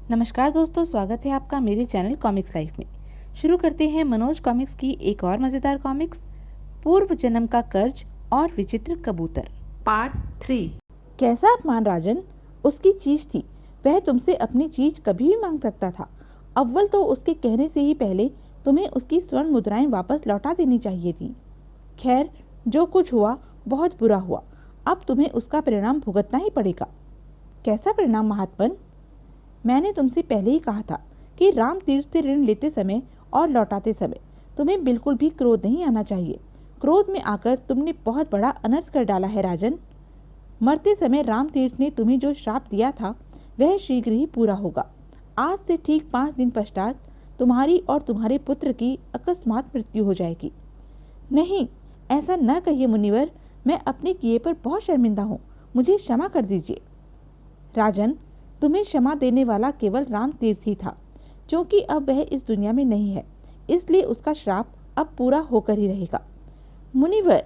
नमस्कार दोस्तों, स्वागत है आपका मेरे चैनल कॉमिक्स लाइफ में। शुरू करते हैं मनोज कॉमिक्स की एक और मज़ेदार कॉमिक्स, पूर्व जन्म का कर्ज और विचित्र कबूतर, पार्ट 3। कैसा अपमान राजन, उसकी चीज थी। वह तुमसे अपनी चीज कभी भी मांग सकता था। अव्वल तो उसके कहने से ही पहले तुम्हें उसकी स्वर्ण मुद्राएं वापस लौटा देनी चाहिए थी। खैर, जो कुछ हुआ बहुत बुरा हुआ। अब तुम्हें उसका परिणाम भुगतना ही पड़ेगा। कैसा परिणाम महात्मन? मैंने तुमसे पहले ही कहा था कि राम तीर्थ से ऋण लेते समय और लौटाते समय तुम्हें बिल्कुल भी क्रोध नहीं आना चाहिए। क्रोध में आकर तुमने बहुत बड़ा अनर्थ कर डाला है राजन। मरते समय राम तीर्थ ने तुम्हें जो श्राप दिया था वह शीघ्र ही पूरा होगा। आज से ठीक 5 दिन पश्चात तुम्हारी और तुम्हारे पुत्र की अकस्मात मृत्यु हो जाएगी। नहीं, ऐसा न कहिए मुनिवर, मैं अपने किए पर बहुत शर्मिंदा हूँ। मुझे क्षमा कर दीजिए। राजन, तुम्हें क्षमा देने वाला केवल राम तीर्थ ही था। क्योंकि अब वह इस दुनिया में नहीं है, इसलिए उसका श्राप अब पूरा होकर ही रहेगा। मुनिवर,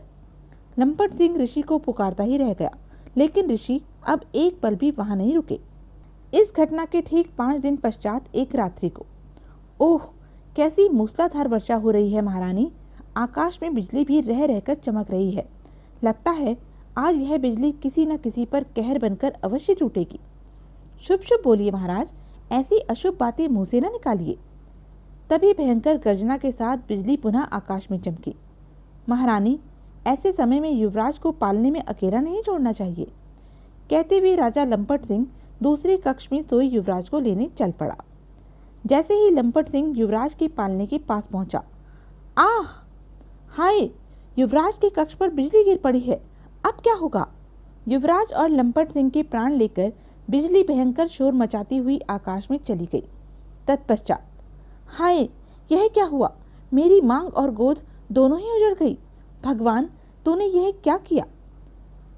लंपट सिंह ऋषि को पुकारता ही रह गया, लेकिन ऋषि अब एक पल भी वहां नहीं रुके। इस घटना के ठीक 5 दिन पश्चात एक रात्रि को, ओह, कैसी मूसलाधार वर्षा हो रही है महारानी। आकाश में बिजली भी रह रहकर चमक रही है। लगता है आज यह बिजली किसी न किसी पर कहर बनकर अवश्य टूटेगी। शुभ शुभ बोलिए महाराज, ऐसी अशुभ बातें मुंह से न निकालिए। तभी भयंकर गर्जना के साथ बिजली पुनः आकाश में चमकी। महारानी, ऐसे समय में युवराज को पालने में अकेला नहीं छोड़ना चाहिए। कहते हुए राजा लंपट सिंह दूसरे कक्ष में सोए युवराज को लेने चल पड़ा। जैसे ही लंपट सिंह युवराज के पालने के पास पहुंचा, आह, हाय, युवराज के कक्ष पर बिजली गिर पड़ी है। अब क्या होगा? युवराज और लंपट सिंह के प्राण लेकर बिजली भयंकर शोर मचाती हुई आकाश में चली गई। तत्पश्चात, हाय, यह क्या हुआ? मेरी मांग और गोद दोनों ही उजड़ गई। भगवान, तूने यह क्या किया?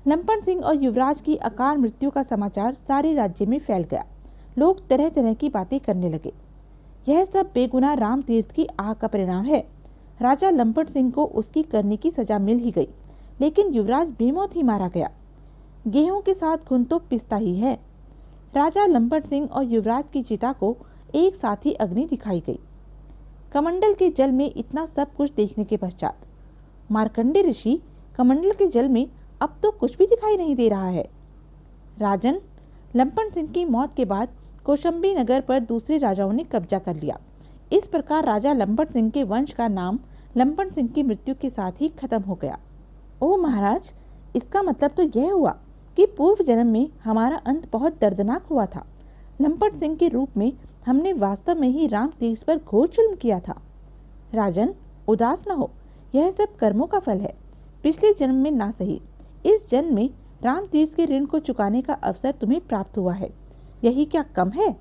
लंपट सिंह और युवराज की अकाल मृत्यु का समाचार सारे राज्य में फैल गया। लोग तरह तरह की बातें करने लगे। यह सब बेगुनाह राम तीर्थ की आह का परिणाम है। राजा लंपट सिंह को उसकी करने की सजा मिल ही गई, लेकिन युवराज बेमौत ही मारा गया। गेहूं के साथ घुन तो पिसता ही है। राजा लंपट सिंह और युवराज की चिता को एक साथ ही अग्नि दिखाई गई। कमंडल के जल में इतना सब कुछ देखने के पश्चात, मार्कंडे ऋषि, कमंडल के जल में अब तो कुछ भी दिखाई नहीं दे रहा है। राजन, लंपट सिंह की मौत के बाद कौशंबी नगर पर दूसरे राजाओं ने कब्जा कर लिया। इस प्रकार राजा लंपट सिंह के वंश का नाम लंपट सिंह की मृत्यु के साथ ही खत्म हो गया। ओह महाराज, इसका मतलब तो यह हुआ कि पूर्व जन्म में हमारा अंत बहुत दर्दनाक हुआ था। लंपट सिंह के रूप में हमने वास्तव में ही राम तीर्थ पर घोर जुल्म किया था। राजन, उदास न हो, यह सब कर्मों का फल है। पिछले जन्म में ना सही, इस जन्म में राम तीर्थ के ऋण को चुकाने का अवसर तुम्हें प्राप्त हुआ है। यही क्या कम है?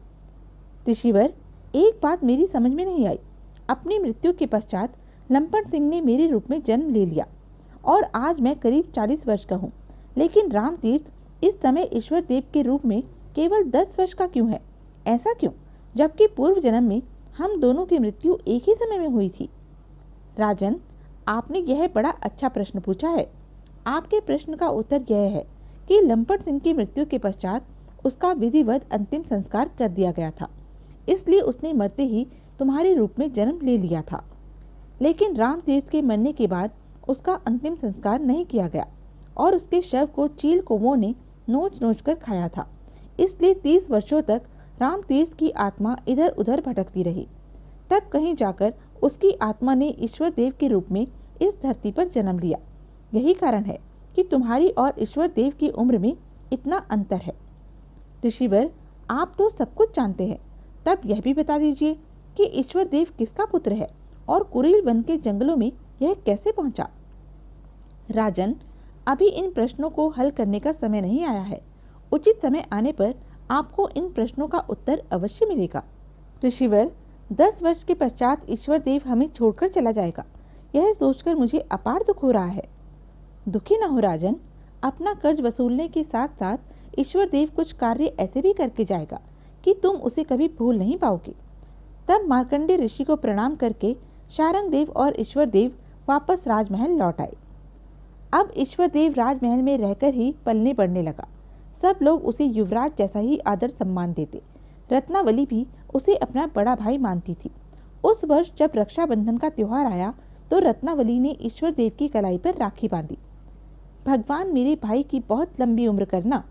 ऋषिवर, एक बात मेरी समझ में नहीं आई। अपनी मृत्यु के पश्चात लंपट सिंह ने मेरे रूप में जन्म ले लिया और आज मैं करीब 40 वर्ष का हूँ, लेकिन राम तीर्थ इस समय ईश्वर देव के रूप में केवल 10 वर्ष का क्यों है? ऐसा क्यों, जबकि पूर्व जन्म में हम दोनों की मृत्यु एक ही समय में हुई थी? राजन, आपने यह बड़ा अच्छा प्रश्न पूछा है। आपके प्रश्न का उत्तर यह है कि लंपट सिंह की मृत्यु के पश्चात उसका विधिवत अंतिम संस्कार कर दिया गया था, इसलिए उसने मरते ही तुम्हारे रूप में जन्म ले लिया था। लेकिन राम तीर्थ के मरने के बाद उसका अंतिम संस्कार नहीं किया गया और उसके शव को चील कौवों ने नोच नोच कर खाया था। इसलिए 30 वर्षों तक राम तीर्थ की आत्मा इधर उधर भटकती रही। तब कहीं जाकर उसकी आत्मा ने ईश्वर देव के रूप में इस धरती पर जन्म लिया। यही कारण है कि तुम्हारी और ईश्वर देव की उम्र में इतना अंतर है। ऋषिवर, आप तो सब कुछ जानते हैं, तब यह भी बता दीजिए कि ईश्वर देव किसका पुत्र है और कुरील वन के जंगलों में यह कैसे पहुंचा? राजन, अभी इन प्रश्नों को हल करने का समय नहीं आया है। उचित समय आने पर आपको इन प्रश्नों का उत्तर अवश्य मिलेगा। ऋषिवर, 10 वर्ष के पश्चात ईश्वर देव हमें छोड़कर चला जाएगा, यह सोचकर मुझे अपार दुख हो रहा है। दुखी न हो राजन, अपना कर्ज वसूलने के साथ साथ ईश्वर देव कुछ कार्य ऐसे भी करके जाएगा कि तुम उसे कभी भूल नहीं पाओगे। तब मार्कंडे ऋषि को प्रणाम करके शारंग देव और ईश्वर देव वापस राजमहल लौट आए। अब ईश्वर देव राजमहल में रहकर ही पलने बढ़ने लगा। सब लोग उसे युवराज जैसा ही आदर सम्मान देते। रत्नावली भी उसे अपना बड़ा भाई मानती थी। उस वर्ष जब रक्षाबंधन का त्योहार आया तो रत्नावली ने ईश्वर देव की कलाई पर राखी बांधी। भगवान मेरे भाई की बहुत लंबी उम्र करना।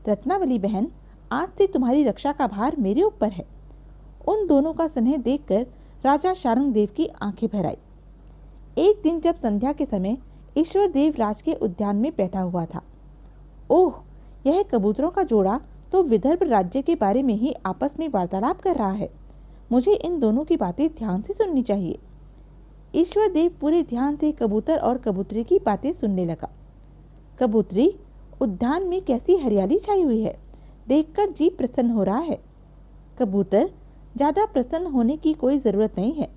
रत्नावली बहन, आज से तुम्हारी रक्षा का भार मेरे ऊपर है। उन दोनों का स्नेह देखकर राजा शारंगदेव की आंखें भर आई। एक दिन जब संध्या के समय ईश्वर देव राज के उद्यान में बैठा हुआ था। ओह, यह कबूतरों का जोड़ा तो विदर्भ राज्य के बारे में ही आपस में वार्तालाप कर रहा है। मुझे इन दोनों की बातें ध्यान से सुननी चाहिए। ईश्वर देव पूरे ध्यान से कबूतर और कबूतरी की बातें सुनने लगा। कबूतरी, उद्यान में कैसी हरियाली छाई हुई है, देखकर जी प्रसन्न हो रहा है। कबूतर, ज्यादा प्रसन्न होने की कोई जरूरत नहीं है।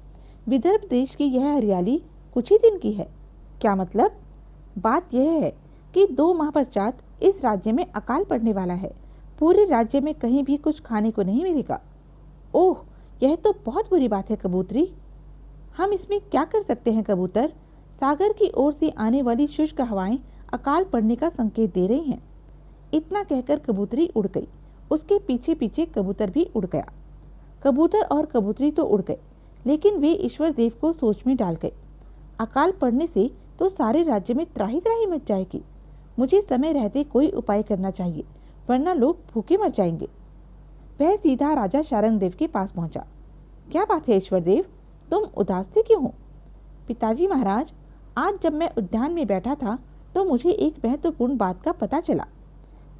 विदर्भ देश की यह हरियाली कुछ ही दिन की है। क्या मतलब? बात यह है कि 2 माह पश्चात इस राज्य में अकाल पड़ने वाला है। पूरे राज्य में कहीं भी कुछ खाने को नहीं मिलेगा। ओह, यह तो बहुत बुरी बात है कबूतरी। हम इसमें क्या कर सकते हैं कबूतर? सागर की ओर से आने वाली शुष्क हवाएं अकाल पड़ने का संकेत दे रही हैं। इतना कहकर कबूतरी उड़ गई। उसके पीछे पीछे कबूतर भी उड़ गया। कबूतर और कबूतरी तो उड़ गए, लेकिन वे ईश्वर देव को सोच में डाल गए। अकाल पड़ने से तो सारे राज्य में त्राही त्राही मच जाएगी। मुझे समय रहते कोई उपाय करना चाहिए, वरना लोग भूखे मर जाएंगे। वह सीधा राजा शारंगदेव के पास पहुंचा। क्या बात है ईश्वर देव, तुम उदास से क्यों हो? पिताजी महाराज, आज जब मैं उद्यान में बैठा था तो मुझे एक महत्वपूर्ण बात का पता चला।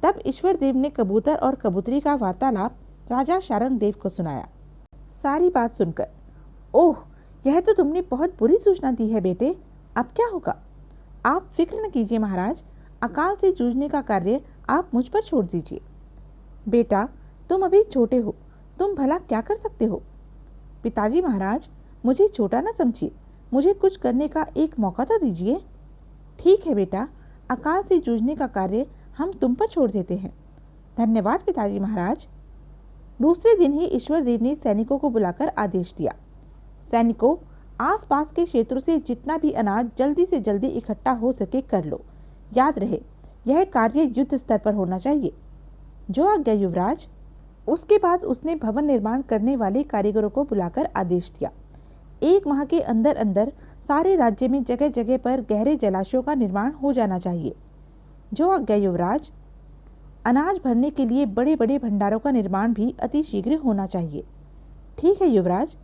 तब ईश्वर देव ने कबूतर और कबूतरी का वार्तालाप राजा शारंगदेव को सुनाया। सारी बात सुनकर, ओह, यह तो तुमने बहुत बुरी सूचना दी है बेटे। अब क्या होगा? आप फिक्र न कीजिए महाराज, अकाल से जूझने का कार्य आप मुझ पर छोड़ दीजिए। बेटा, तुम अभी छोटे हो, तुम भला क्या कर सकते हो? पिताजी महाराज, मुझे छोटा न समझिए, मुझे कुछ करने का एक मौका तो दीजिए। ठीक है बेटा, अकाल से जूझने का कार्य हम तुम पर छोड़ देते हैं। धन्यवाद पिताजी महाराज। दूसरे दिन ही ईश्वर देव ने सैनिकों को बुलाकर आदेश दिया। सैनिकों, आसपास के क्षेत्रों से जितना भी अनाज जल्दी से जल्दी इकट्ठा हो सके कर लो। याद रहे, यह कार्य युद्ध स्तर पर होना चाहिए। जो आज्ञा युवराज। उसके बाद उसने भवन निर्माण करने वाले कारीगरों को बुलाकर आदेश दिया। 1 माह के अंदर अंदर सारे राज्य में जगह जगह पर गहरे जलाशयों का निर्माण हो जाना चाहिए। जो आज्ञा युवराज। अनाज भरने के लिए बड़े बड़े भंडारों का निर्माण भी अति शीघ्र होना चाहिए। ठीक है युवराज।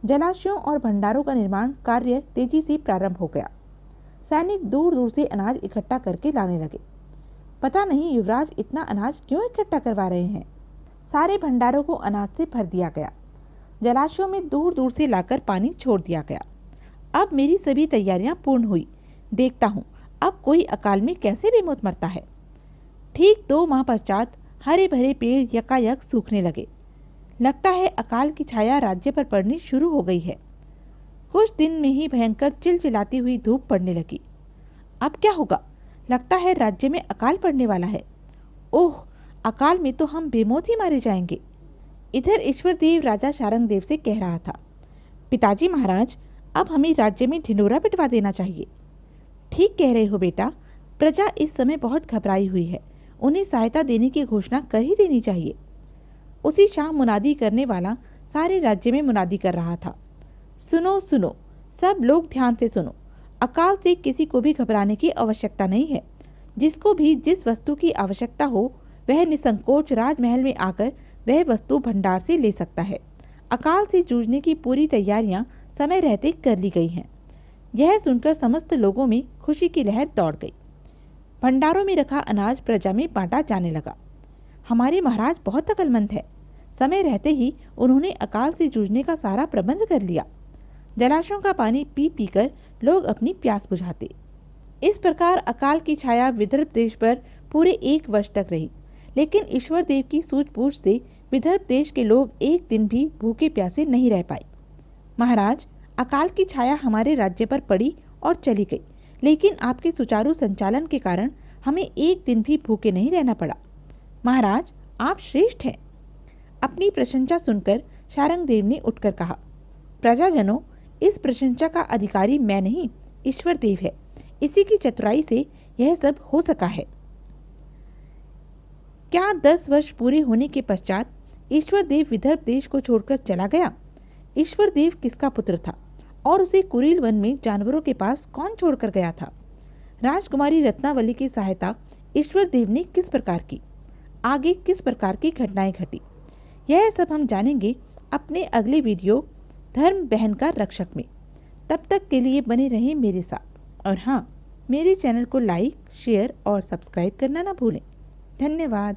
जलाशयों और भंडारों का निर्माण कार्य तेजी से प्रारंभ हो गया। सैनिक दूर दूर से अनाज इकट्ठा करके लाने लगे। पता नहीं युवराज इतना अनाज क्यों इकट्ठा करवा रहे हैं। सारे भंडारों को अनाज से भर दिया गया। जलाशयों में दूर दूर से लाकर पानी छोड़ दिया गया। अब मेरी सभी तैयारियां पूर्ण हुई। देखता हूँ अब कोई अकाल में कैसे बेमौत मरता है। ठीक 2 माह पश्चात हरे भरे पेड़ यकायक सूखने लगे। लगता है अकाल की छाया राज्य पर पड़नी शुरू हो गई है। कुछ दिन में ही भयंकर चिलचिलाती हुई धूप पड़ने लगी। अब क्या होगा? लगता है राज्य में अकाल पड़ने वाला है। ओह, अकाल में तो हम बेमौत ही मारे जाएंगे। इधर ईश्वर देव राजा शारंगदेव से कह रहा था, पिताजी महाराज, अब हमें राज्य में ढिंढोरा पिटवा देना चाहिए। ठीक कह रहे हो बेटा, प्रजा इस समय बहुत घबराई हुई है। उन्हें सहायता देने की घोषणा कर ही देनी चाहिए। उसी शाम मुनादी करने वाला सारे राज्य में मुनादी कर रहा था। सुनो सुनो, सब लोग ध्यान से सुनो। अकाल से किसी को भी घबराने की आवश्यकता नहीं है। जिसको भी जिस वस्तु की आवश्यकता हो वह निसंकोच राजमहल में आकर वह वस्तु भंडार से ले सकता है। अकाल से जूझने की पूरी तैयारियां समय रहते कर ली गई हैं। यह सुनकर समस्त लोगों में खुशी की लहर दौड़ गई। भंडारों में रखा अनाज प्रजा में बांटा जाने लगा। हमारे महाराज बहुत अक्लमंद है। समय रहते ही उन्होंने अकाल से जूझने का सारा प्रबंध कर लिया। जलाशयों का पानी पी पीकर लोग अपनी प्यास बुझाते। इस प्रकार अकाल की छाया विदर्भ देश पर पूरे 1 वर्ष तक रही। लेकिन ईश्वर देव की सूझबूझ से विदर्भ देश के लोग एक दिन भी भूखे प्यासे नहीं रह पाए। महाराज, अकाल की छाया हमारे राज्य पर पड़ी और चली गई, लेकिन आपके सुचारू संचालन के कारण हमें एक दिन भी भूखे नहीं रहना पड़ा। महाराज, आप श्रेष्ठ हैं। अपनी प्रशंसा सुनकर शारंगदेव ने उठकर कहा, प्रजाजनों, इस प्रशंसा का अधिकारी मैं नहीं, ईश्वर देव है। इसी की चतुराई से यह सब हो सका है। क्या 10 वर्ष पूरे होने के पश्चात ईश्वर देव विदर्भ देश को छोड़कर चला गया। ईश्वर देव किसका पुत्र था और उसे कुरील वन में जानवरों के पास कौन छोड़कर गया था? राजकुमारी रत्नावली की सहायता ईश्वर देव ने किस प्रकार की? आगे किस प्रकार की घटनाएं घटी? यह सब हम जानेंगे अपने अगले वीडियो धर्म बहन का रक्षक में। तब तक के लिए बने रहें मेरे साथ और हाँ, मेरे चैनल को लाइक, शेयर और सब्सक्राइब करना ना भूलें। धन्यवाद।